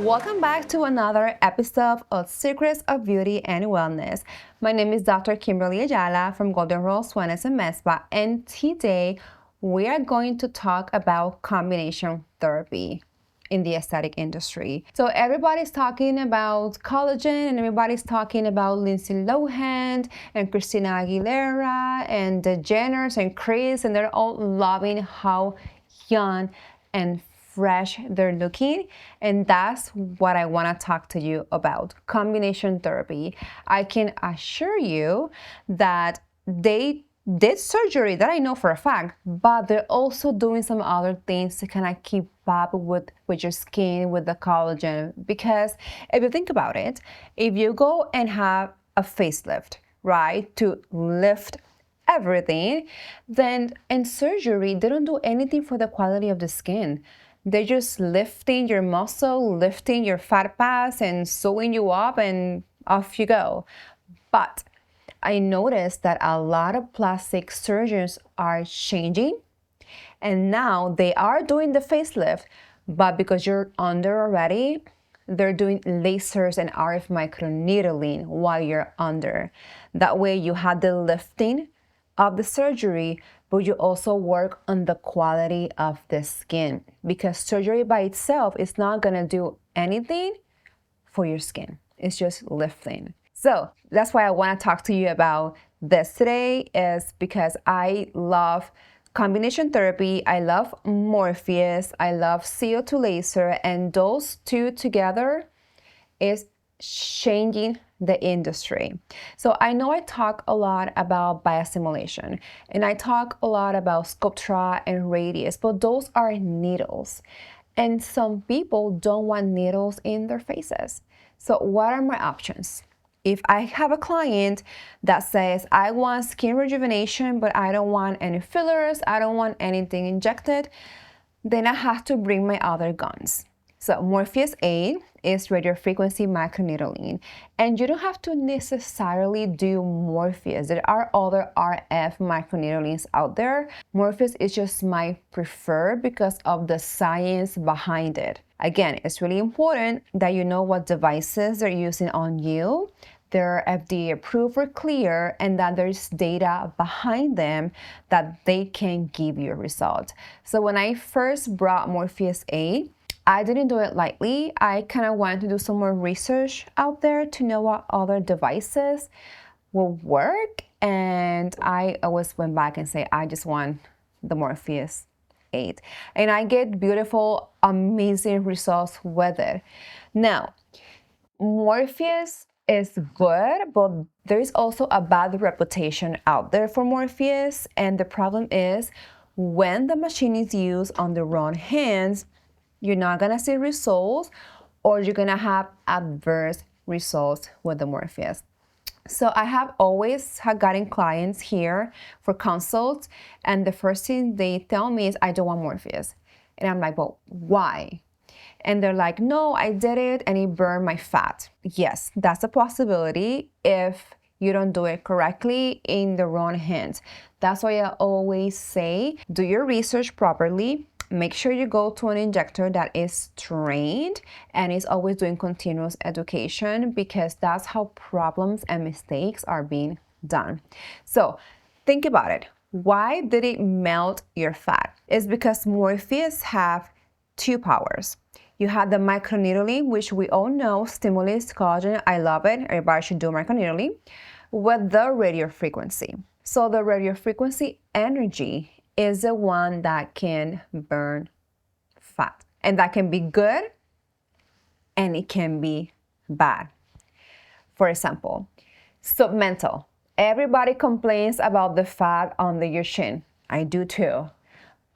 Welcome back to another episode of Secrets of Beauty and Wellness. My name is Dr. Kimberly Ayala from Golden Rose Wellness and MedSpa, and today we are going to talk about combination therapy in the aesthetic industry. So everybody's talking about collagen, and everybody's talking about Lindsay Lohan and Christina Aguilera and the Jenners and Chris, and they're all loving how young and fresh they're looking, and that's what I want to talk to you about, combination therapy. I can assure you that they did surgery, that I know for a fact, but they're also doing some other things to kind of keep up with your skin, with the collagen. Because if you think about it, if you go and have a facelift, right, to lift everything, then in surgery they don't do anything for the quality of the skin. They're just lifting your muscle, lifting your fat pads, and sewing you up, and off you go. But I noticed that a lot of plastic surgeons are changing, and now they are doing the facelift, but because you're under already, they're doing lasers and RF microneedling while you're under. That way you have the lifting of the surgery, but you also work on the quality of the skin, because surgery by itself is not gonna do anything for your skin. It's just lifting. So that's why I wanna talk to you about this today, is because I love combination therapy. I love Morpheus, I love CO₂ laser, and those two together is changing the industry. So I know I talk a lot about biostimulation, and I talk a lot about Sculptra and Radius, but those are needles. And some people don't want needles in their faces. So what are my options? If I have a client that says, I want skin rejuvenation, but I don't want any fillers, I don't want anything injected, then I have to bring my other guns. So Morpheus8 is radiofrequency microneedling, and you don't have to necessarily do Morpheus. There are other RF microneedlings out there. Morpheus is just my preferred because of the science behind it. Again, it's really important that you know what devices they're using on you. They're FDA approved or clear, and that there's data behind them that they can give you a result. So when I first brought Morpheus8, I didn't do it lightly. I kind of wanted to do some more research out there to know what other devices will work, and I always went back and say, I just want the Morpheus8, and I get beautiful, amazing results with it. Now, Morpheus is good, but there's also a bad reputation out there for Morpheus, and the problem is when the machine is used on the wrong hands, you're not gonna see results, or you're gonna have adverse results with the Morpheus. So I have always gotten clients here for consults, and the first thing they tell me is, I don't want Morpheus. And I'm like, well, why? And they're like, no, I did it and it burned my fat. Yes, that's a possibility if you don't do it correctly in the wrong hands. That's why I always say, do your research properly. Make sure you go to an injector that is trained and is always doing continuous education, because that's how problems and mistakes are being done. So think about it. Why did it melt your fat? It's because Morpheus have two powers. You have the microneedling, which we all know stimulates collagen. I love it. Everybody should do microneedling. With the radiofrequency. So the radiofrequency energy is the one that can burn fat. And that can be good and it can be bad. For example, submental. Everybody complains about the fat under your chin. I do too.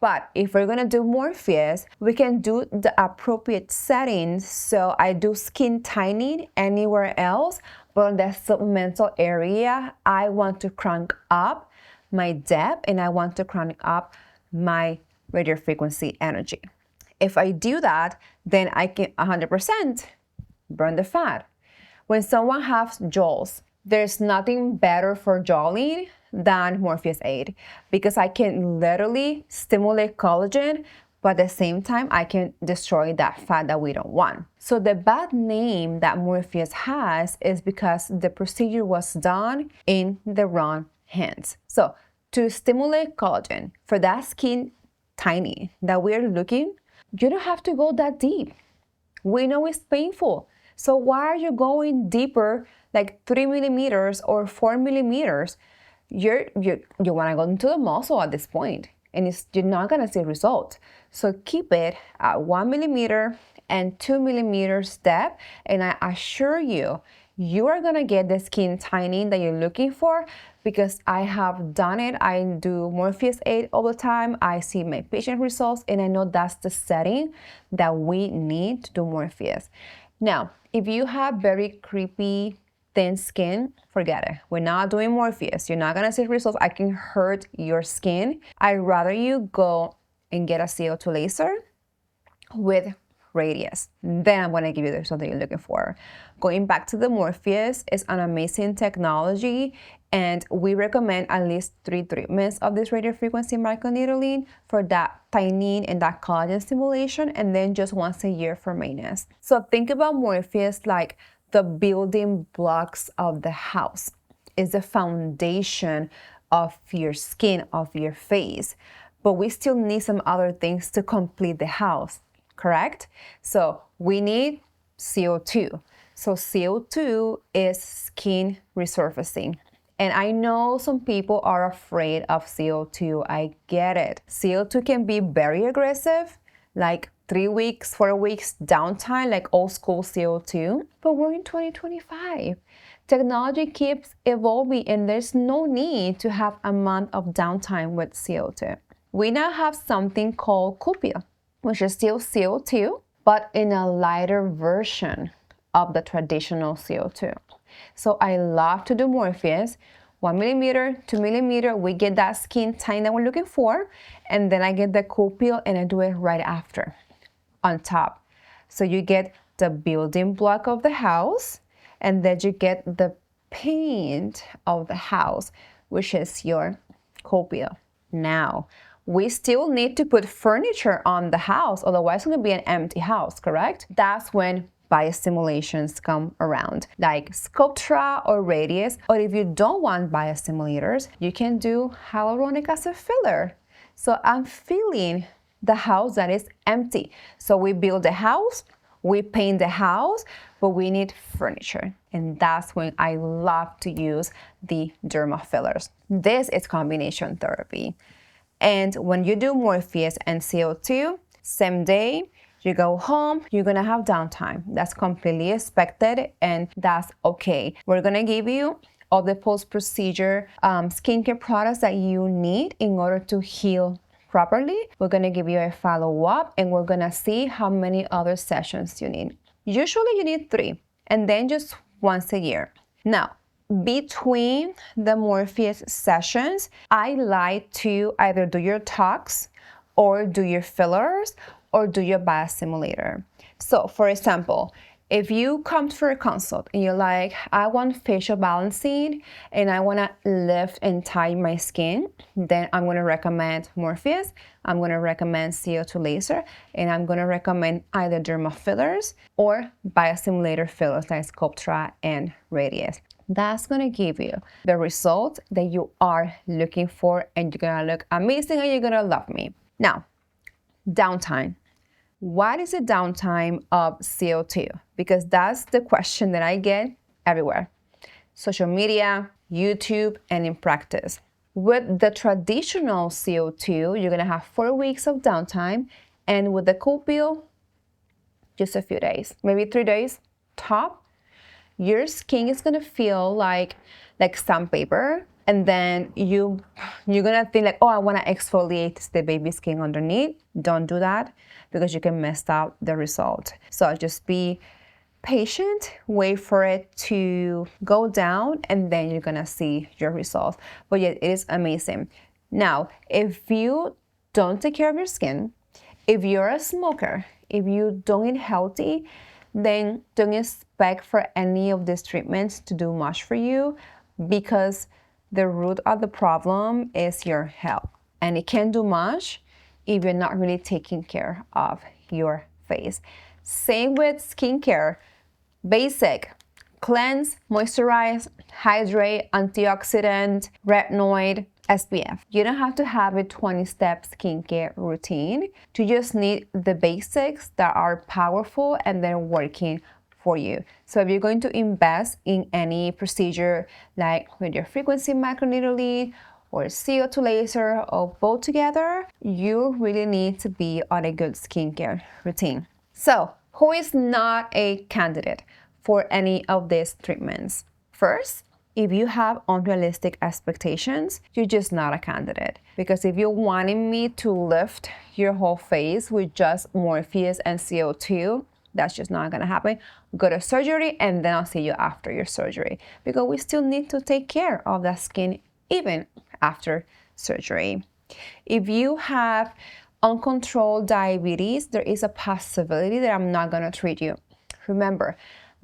But if we're gonna do Morpheus, we can do the appropriate settings. So I do skin tightening anywhere else, but on the submental area, I want to crank up my depth and I want to crank up my radiofrequency energy. If I do that, then I can 100% burn the fat. When someone has jowls, there's nothing better for jowling than Morpheus8, because I can literally stimulate collagen but at the same time, I can destroy that fat that we don't want. So the bad name that Morpheus has is because the procedure was done in the wrong hands. So to stimulate collagen for that skin tiny that we're looking, you don't have to go that deep. We know it's painful. So why are you going deeper, like 3 millimeters or 4 millimeters? You want to go into the muscle at this point, and you're not going to see results. So keep it at 1 millimeter and 2 millimeters depth, and I assure you, you are going to get the skin tightening that you're looking for, because I have done it. I do Morpheus8 all the time. I see my patient results, and I know that's the setting that we need to do Morpheus. Now, if you have very creepy, thin skin, forget it. We're not doing Morpheus. You're not gonna see results. I can hurt your skin. I'd rather you go and get a CO2 laser with radius. Then I'm gonna give you the result that you're looking for. Going back to the Morpheus, is an amazing technology, and we recommend at least 3 treatments of this radiofrequency microneedling for that tightening and that collagen stimulation, and then just once a year for maintenance. So think about Morpheus like the building blocks of the house. Is the foundation of your skin, of your face, but we still need some other things to complete the house, correct? So we need CO2. So CO2 is skin resurfacing. And I know some people are afraid of CO2. I get it. CO2 can be very aggressive, like 3 weeks, 4 weeks downtime, like old school CO2. But we're in 2025. Technology keeps evolving, and there's no need to have a month of downtime with CO2. We now have something called CoolPeel, which is still CO2, but in a lighter version of the traditional CO2. So I love to do Morpheus, 1 millimeter, 2 millimeter, we get that skin tine that we're looking for, and then I get the CoolPeel and I do it right after, on top. So you get the building block of the house, and then you get the paint of the house, which is your CoolPeel. Now, we still need to put furniture on the house, otherwise it's gonna be an empty house, correct? That's when biostimulations come around, like Sculptra or Radius. Or if you don't want biostimulators, you can do hyaluronic acid filler. So I'm filling the house that is empty. So we build the house, we paint the house, but we need furniture. And that's when I love to use the derma fillers. This is combination therapy. And when you do Morpheus and CO2, same day, you go home, you're gonna have downtime. That's completely expected, and that's okay. We're gonna give you all the post-procedure skincare products that you need in order to heal properly. We're gonna give you a follow-up, and we're gonna see how many other sessions you need. Usually you need 3, and then just once a year. Now, between the Morpheus sessions, I like to either do your tox or do your fillers or do your biostimulator. So for example, if you come for a consult and you're like, I want facial balancing and I wanna lift and tighten my skin, then I'm gonna recommend Morpheus, I'm gonna recommend CO2 laser, and I'm gonna recommend either derma fillers or biostimulator fillers like Sculptra and Radius. That's gonna give you the result that you are looking for, and you're gonna look amazing and you're gonna love me. Now, downtime. What is the downtime of CO2? Because that's the question that I get everywhere. Social media, YouTube, and in practice. With the traditional CO2, you're gonna have 4 weeks of downtime, and with the CoolPeel, just a few days, maybe 3 days top. Your skin is gonna feel like sandpaper, and then you're gonna think like, oh, I wanna exfoliate the baby skin underneath. Don't do that, because you can mess up the result. So just be patient, wait for it to go down, and then you're gonna see your results. But yeah, it is amazing. Now, if you don't take care of your skin, if you're a smoker, if you don't eat healthy, then don't expect for any of these treatments to do much for you, because the root of the problem is your health, and it can't do much if you're not really taking care of your face. Same with skincare. Basic: cleanse, moisturize, hydrate, antioxidant, retinoid, SPF. You don't have to have a 20-step skincare routine. You just need the basics that are powerful and they're working for you. So if you're going to invest in any procedure like radiofrequency microneedling or CO₂ laser or both together, you really need to be on a good skincare routine. So who is not a candidate for any of these treatments? First, if you have unrealistic expectations, you're just not a candidate. Because if you're wanting me to lift your whole face with just Morpheus and CO₂, that's just not gonna happen. Go to surgery and then I'll see you after your surgery, because we still need to take care of that skin even after surgery. If you have uncontrolled diabetes, there is a possibility that I'm not gonna treat you. Remember,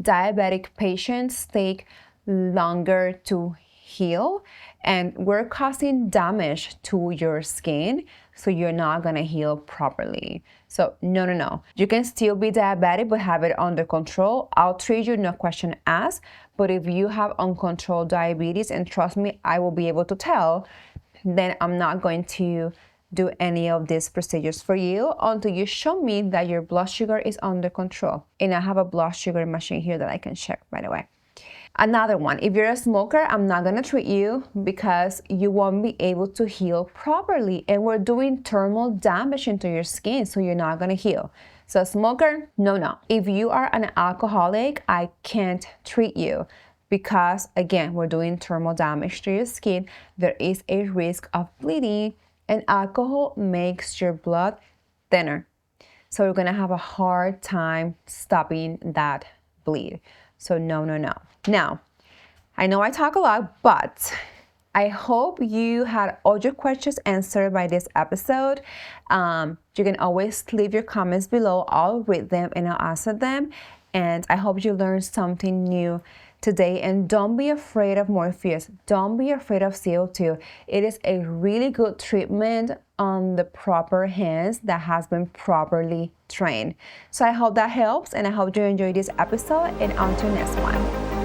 diabetic patients take longer to heal, and we're causing damage to your skin, so you're not gonna heal properly. So no. You can still be diabetic but have it under control. I'll treat you, no question asked. But if you have uncontrolled diabetes, and trust me, I will be able to tell, then I'm not going to do any of these procedures for you until you show me that your blood sugar is under control. And I have a blood sugar machine here that I can check, by the way. Another one, if you're a smoker, I'm not gonna treat you because you won't be able to heal properly, and we're doing thermal damage into your skin, so you're not gonna heal. So smoker, no. If you are an alcoholic, I can't treat you because, again, we're doing thermal damage to your skin. There is a risk of bleeding, and alcohol makes your blood thinner. So you're gonna have a hard time stopping that bleed. So no. Now, I know I talk a lot, but I hope you had all your questions answered by this episode. You can always leave your comments below. I'll read them and I'll answer them. And I hope you learned something new today. And don't be afraid of Morpheus. Don't be afraid of CO₂. It is a really good treatment on the proper hands that has been properly trained. So I hope that helps, and I hope you enjoyed this episode, and until next one.